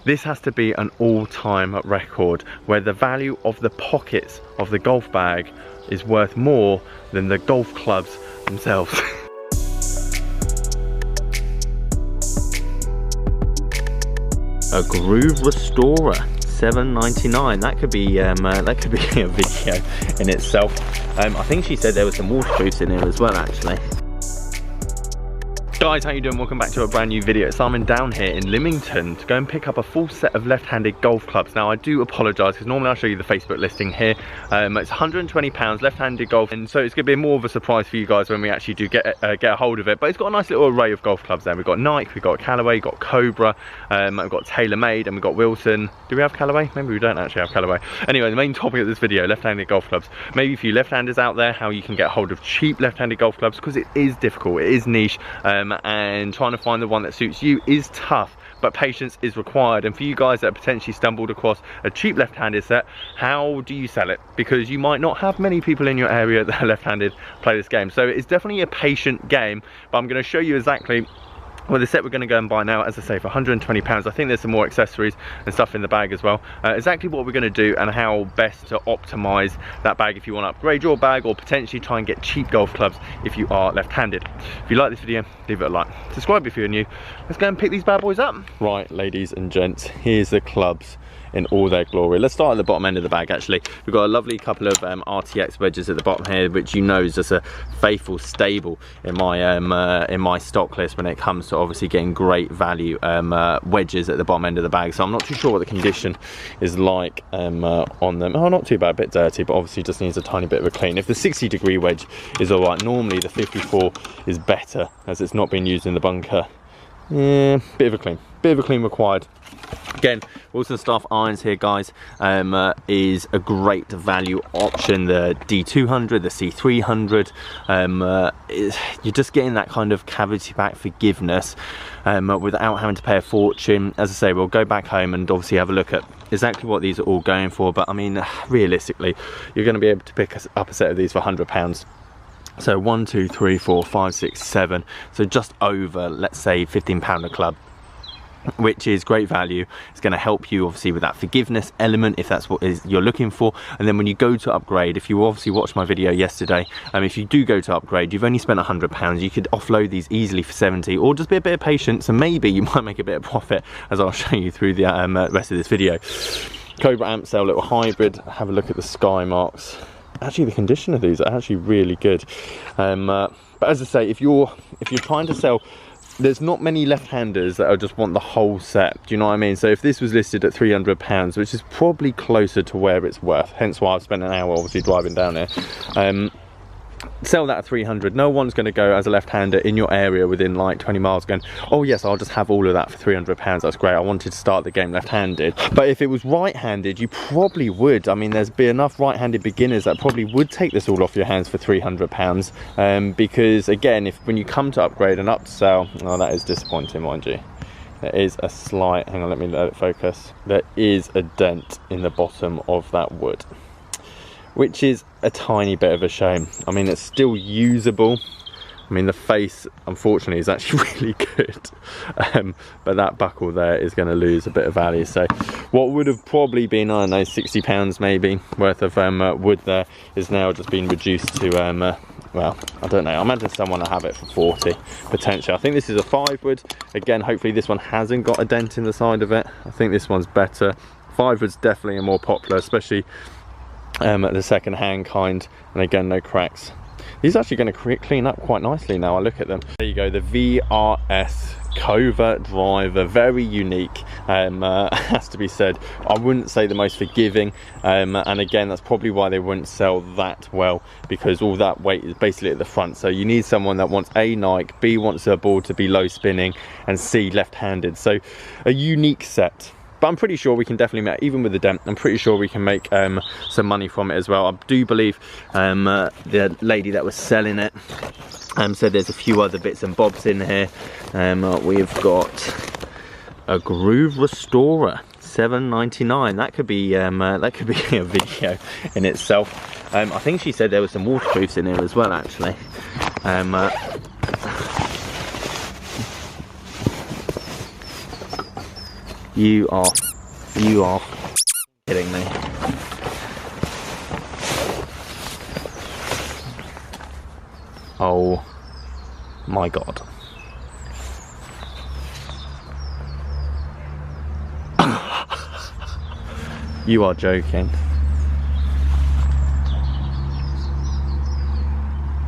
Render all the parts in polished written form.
This has to be an all-time record where the value of the pockets of the golf bag is worth more than the golf clubs themselves. A groove restorer, $7.99. That could be a video in itself. I think she said there was some waterproofs in here as well, actually. Guys, how you doing? Welcome back to a brand new video. So I'm down here in Lymington to go and pick up a full set of left-handed golf clubs. Now I do apologise because normally I'll show you the Facebook listing here. It's £120 left-handed golf, and so it's going to be more of a surprise for you guys when we actually do get a hold of it. But it's got a nice little array of golf clubs there. We've got Nike, we've got Callaway, we've got Cobra, we've got TaylorMade, and we've got Wilson. Do we have Callaway? Maybe we don't actually have Callaway. Anyway, the main topic of this video, left-handed golf clubs. Maybe for you left-handers out there, how you can get hold of cheap left-handed golf clubs, because it is difficult, it is niche, and trying to find the one that suits you is tough, but patience is required. And for you guys that have potentially stumbled across a cheap left-handed set, how do you sell it? Because you might not have many people in your area that are left-handed play this game. So it's definitely a patient game, but I'm going to show you exactly well, the set we're going to go and buy now, as I say, for £120. I think there's some more accessories and stuff in the bag as well. Exactly what we're going to do and how best to optimise that bag if you want to upgrade your bag, or potentially try and get cheap golf clubs if you are left-handed. If you like this video, leave it a like. Subscribe if you're new. Let's go and pick these bad boys up. Right, ladies and gents, here's the clubs in all their glory. Let's start at the bottom end of the bag. Actually, we've got a lovely couple of RTX wedges at the bottom here, which you know is just a faithful staple in my stock list when it comes to obviously getting great value wedges at the bottom end of the bag. So I'm not too sure what the condition is like on them. Oh, not too bad, a bit dirty, but obviously just needs a tiny bit of a clean. If the 60-degree wedge is all right, normally the 54 is better as it's not been used in the bunker. Yeah, bit of a clean required. Again, Wilson Staff irons here, guys, is a great value option. The D200, the C300, you're just getting that kind of cavity back forgiveness without having to pay a fortune. As I say, we'll go back home and obviously have a look at exactly what these are all going for. But I mean, realistically, you're going to be able to pick up a set of these for £100. So 1, 2, 3, 4, 5, 6, 7. So just over, let's say, £15 a club, which is great value. It's going to help you obviously with that forgiveness element if that's what you're looking for. And then when you go to upgrade, if you obviously watched my video yesterday, if you do go to upgrade, you've only spent £100, you could offload these easily for 70, or just be a bit of patience and maybe you might make a bit of profit, as I'll show you through the rest of this video. Cobra amp cell, little hybrid. Have a look at the sky marks. Actually, the condition of these are actually really good. But as I say, if you're trying to sell, there's not many left-handers that just want the whole set. Do you know what I mean? So if this was listed at £300, which is probably closer to where it's worth, hence why I've spent an hour obviously driving down here. Sell that at 300. No one's going to go as a left-hander in your area within like 20 miles going, oh yes, I'll just have all of that for £300. That's great. I wanted to start the game left-handed. But if it was right-handed, you probably would. I mean, there's be enough right-handed beginners that probably would take this all off your hands for £300. Because again, when you come to upgrade and upsell, oh, that is disappointing, mind you. There is a slight, hang on, let me let it focus. There is a dent in the bottom of that wood, which is a tiny bit of a shame. I mean, it's still usable. I mean, the face, unfortunately, is actually really good. But that buckle there is going to lose a bit of value. So what would have probably been, I don't know, £60 maybe worth of wood there is now just been reduced to, well, I don't know. I imagine someone will have it for 40 potentially. I think this is a 5 wood. Again, hopefully this one hasn't got a dent in the side of it. I think this one's better. 5 wood's definitely a more popular, especially the second-hand kind, and again, no cracks. These are actually going to clean up quite nicely now I look at them. There you go, the VRS Covert driver, very unique, has to be said. I wouldn't say the most forgiving, and again, that's probably why they wouldn't sell that well, because all that weight is basically at the front. So you need someone that wants A, Nike, B, wants their board to be low spinning, and C, left-handed. So a unique set. But I'm pretty sure we can definitely make, even with the dent, I'm pretty sure we can make some money from it as well. I do believe the lady that was selling it said there's a few other bits and bobs in here. We've got a groove restorer, $7.99. That could be a video in itself. I think she said there was some waterproofs in here as well, actually. You are kidding me. Oh my God. You are joking.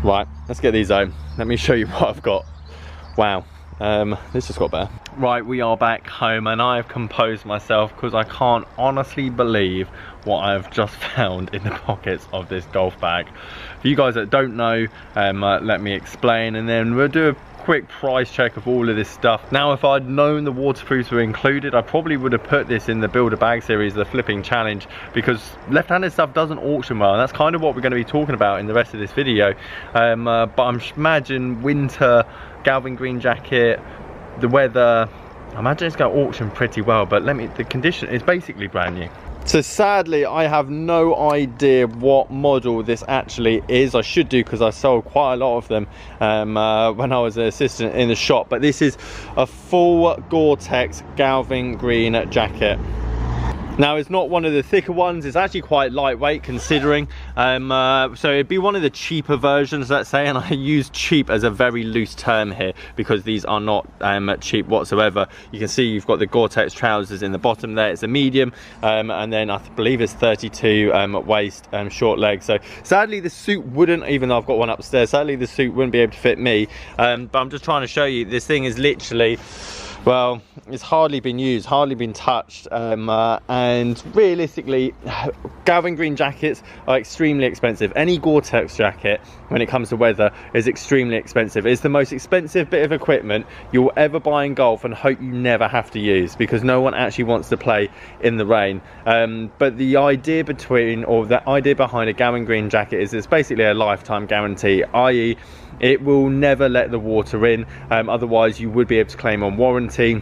Right, let's get these home. Let me show you what I've got. Wow, this just got better. Right, we are back home and I have composed myself because I can't honestly believe what I've just found in the pockets of this golf bag. For you guys that don't know, let me explain, and then we'll do a quick price check of all of this stuff. Now, if I'd known the waterproofs were included, I probably would have put this in the build a bag series, the flipping challenge, because left-handed stuff doesn't auction well, and that's kind of what we're going to be talking about in the rest of this video. But I'm imagine winter, Galvin green jacket, the weather, I imagine it's going to auction pretty well, but the condition is basically brand new. So sadly, I have no idea what model this actually is. I should do, because I sold quite a lot of them when I was an assistant in the shop. But this is a full Gore-Tex Galvin green jacket. Now, it's not one of the thicker ones, it's actually quite lightweight considering, so it'd be one of the cheaper versions, let's say, and I use cheap as a very loose term here because these are not cheap whatsoever. You can see you've got the Gore-Tex trousers in the bottom there, it's a medium, and then I believe it's 32 waist, short legs. So sadly the suit wouldn't, even though I've got one upstairs, sadly the suit wouldn't be able to fit me, but I'm just trying to show you, this thing is literally, well, it's hardly been used, hardly been touched, and realistically, Galvin green jackets are extremely expensive. Any Gore-Tex jacket, when it comes to weather, is extremely expensive. It's the most expensive bit of equipment you'll ever buy in golf and hope you never have to use, because no one actually wants to play in the rain. But the idea behind a Galvin green jacket is it's basically a lifetime guarantee, i.e. it will never let the water in, otherwise you would be able to claim on warranty,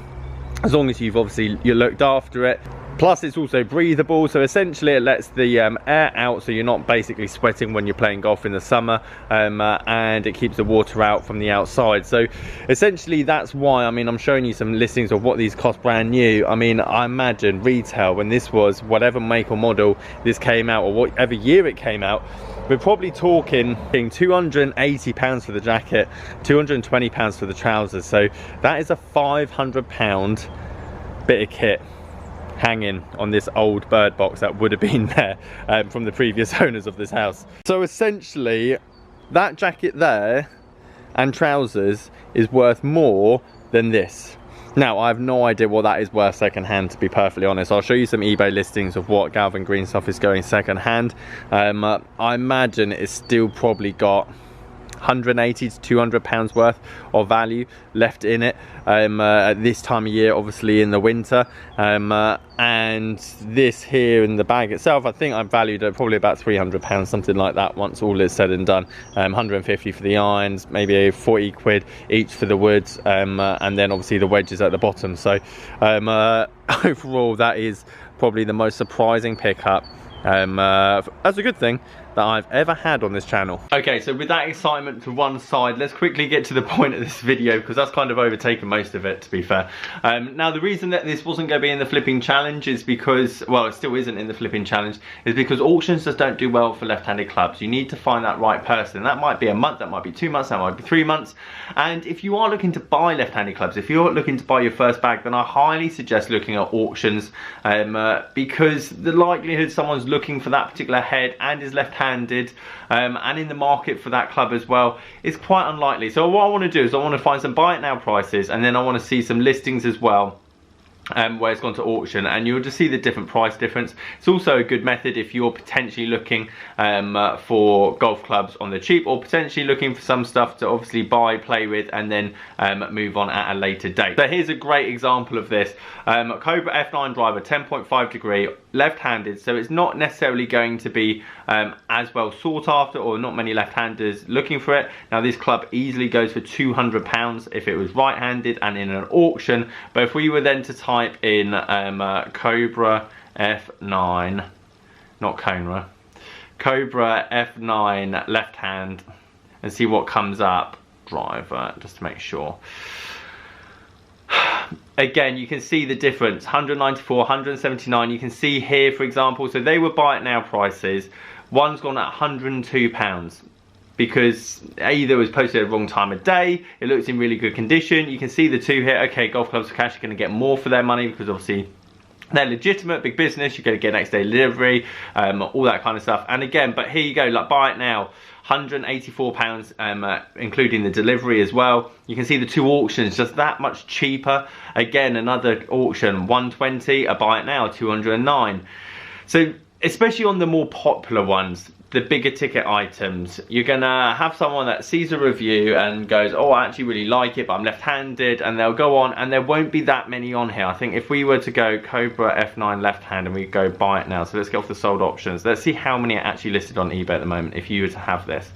as long as you looked after it. Plus it's also breathable, so essentially it lets the air out, so you're not basically sweating when you're playing golf in the summer, and it keeps the water out from the outside. So essentially that's why, I mean, I'm showing you some listings of what these cost brand new. I mean, I imagine retail, when this was whatever make or model this came out, or whatever year it came out, we're probably talking £280 for the jacket, £220 for the trousers. So that is a £500 bit of kit hanging on this old bird box that would have been there from the previous owners of this house. So essentially that jacket there and trousers is worth more than this. Now, I have no idea what that is worth second hand, to be perfectly honest. I'll show you some eBay listings of what Galvin green stuff is going second hand. I imagine it's still probably got 180 to 200 pounds worth of value left in it at this time of year, obviously in the winter, and this here in the bag itself, I think I valued at probably about 300 pounds, something like that, once all is said and done. 150 for the irons, maybe 40 quid each for the woods, and then obviously the wedges at the bottom. So overall that is probably the most surprising pickup, as a good thing, that I've ever had on this channel. Okay, so with that excitement to one side, let's quickly get to the point of this video, because that's kind of overtaken most of it, to be fair. Now, the reason that this wasn't going to be in the flipping challenge is because, well, it still isn't in the flipping challenge, is because auctions just don't do well for left-handed clubs. You need to find that right person. That might be a month, that might be 2 months, that might be 3 months. And if you are looking to buy left-handed clubs, if you're looking to buy your first bag, then I highly suggest looking at auctions, because the likelihood someone's looking for that particular head and is left-handed, and in the market for that club as well, is quite unlikely. So what I want to do is I want to find some buy it now prices, and then I want to see some listings as well, where it's gone to auction, and you'll just see the different price difference. It's also a good method if you're potentially looking for golf clubs on the cheap, or potentially looking for some stuff to obviously buy, play with, and then move on at a later date. So here's a great example of this. Cobra F9 driver, 10.5 degree, left-handed, so it's not necessarily going to be as well sought after, or not many left-handers looking for it. Now, this club easily goes for £200 if it was right-handed and in an auction, but if we were then to type in Cobra F9, not Conra, Cobra F9 left hand, and see what comes up, driver, just to make sure. again, you can see the difference, 194, 179. You can see here, for example, so they were buy it now prices. One's gone at £102 because either was posted at the wrong time of day, it looks in really good condition. You can see the two here. Okay, Golf Clubs for Cash are going to get more for their money because obviously they're legitimate, big business. You're going to get next day delivery, all that kind of stuff. And again, but here you go, like buy it now, £184, including the delivery as well. You can see the two auctions just that much cheaper. Again, another auction, 120, a buy it now, 209. So especially on the more popular ones, the bigger ticket items, you're gonna have someone that sees a review and goes, oh, I actually really like it, but I'm left-handed, and they'll go on, and there won't be that many on here. I think if we were to go Cobra F9 left-hand and we go buy it now, so let's get off the sold options, let's see how many are actually listed on eBay at the moment if you were to have this.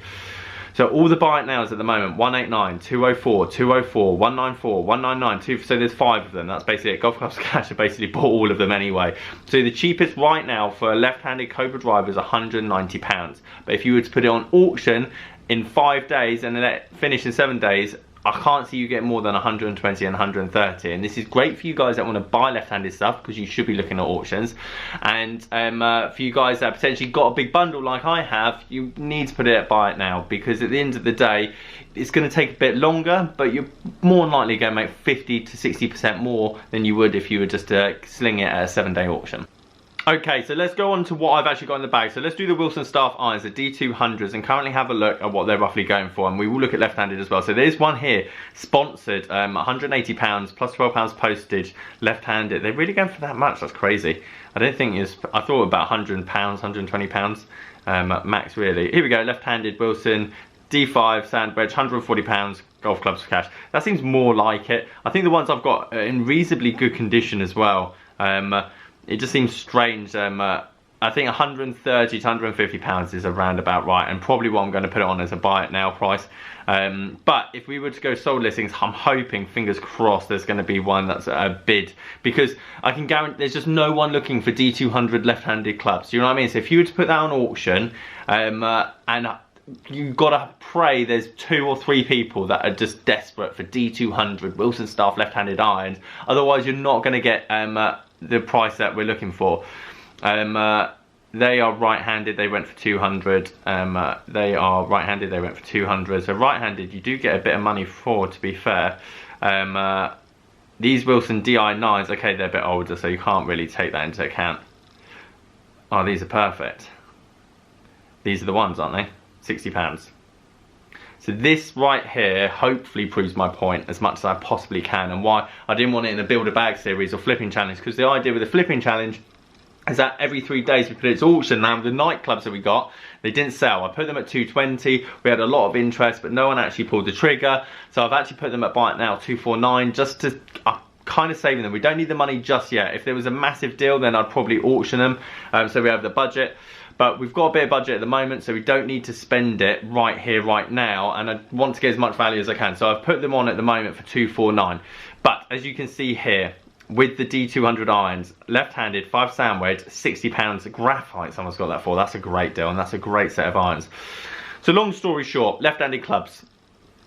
So all the buy it nows at the moment, 189, 204, 204, 194, 199, so there's 5 of them. That's basically it. Golf Clubs Cash have basically bought all of them anyway. So the cheapest right now for a left-handed Cobra driver is £190. But if you were to put it on auction in 5 days and let it finish in 7 days, I can't see you get more than 120 and 130, and this is great for you guys that want to buy left-handed stuff because you should be looking at auctions, and for you guys that potentially got a big bundle like I have, you need to put it at buy it now, because at the end of the day it's going to take a bit longer, but you're more than likely going to make 50 to 60% more than you would if you were just to sling it at a 7-day auction. Okay, so let's go on to what I've actually got in the bag. So let's do the Wilson Staff irons, the D200s, and currently have a look at what they're roughly going for, and we will look at left-handed as well. So there's one here, sponsored, £180 plus £12 postage, left-handed. They're really going for that much, that's crazy. I don't think it's, I thought about £100, £120 max really. Here we go, left-handed Wilson, D5, sand wedge, £140, Golf Clubs for Cash. That seems more like it. I think the ones I've got are in reasonably good condition as well. It just seems strange. I think 130 to 150 pounds is around about right, and probably what I'm going to put it on as a buy it now price. But if we were to go sold listings, I'm hoping, fingers crossed, there's going to be one that's a bid, because I can guarantee there's just no one looking for D200 left-handed clubs. Do you know what I mean? So if you were to put that on auction, and you've got to pray there's 2 or 3 people that are just desperate for D200 Wilson Staff left-handed irons, otherwise you're not going to get the price that we're looking for. They are right-handed, they went for 200. They are right-handed, they went for 200. So right-handed you do get a bit of money for, to be fair. These Wilson DI9s, okay, they're a bit older, so you can't really take that into account. Oh, these are perfect. These are the ones, aren't they? £60. So this right here hopefully proves my point as much as I possibly can, and why I didn't want it in the build a bag series or flipping challenge, because the idea with the flipping challenge is that every 3 days we put it to auction. Now the nightclubs that we got, they didn't sell. I put them at 220, we had a lot of interest, but no one actually pulled the trigger, so I've actually put them at buy it now 249, just to kind of saving them. We don't need the money just yet. If there was a massive deal, then I'd probably auction them, so we have the budget. But we've got a bit of budget at the moment, so we don't need to spend it right here, right now, and I want to get as much value as I can. So I've put them on at the moment for 249. But as you can see here, with the D200 irons, left-handed, 5 sand wedge, £60 graphite, someone's got that for. That's a great deal, and that's a great set of irons. So long story short, left-handed clubs,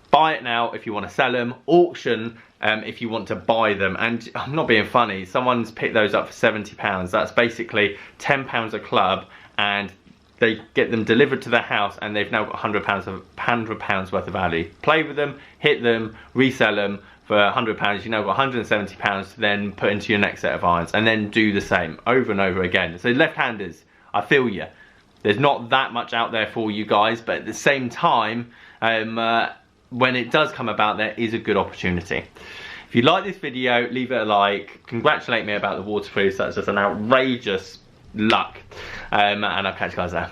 buy it now if you want to sell them, auction if you want to buy them. And I'm not being funny, someone's picked those up for £70. That's basically £10 a club, and they get them delivered to their house, and they've now got £100 worth of value. Play with them, hit them, resell them for £100. You've now got £170 to then put into your next set of irons, and then do the same over and over again. So left-handers, I feel you. There's not that much out there for you guys, but at the same time, when it does come about, there is a good opportunity. If you like this video, leave it a like. Congratulate me about the waterproofs. That's just an outrageous luck. And I'll catch you guys there.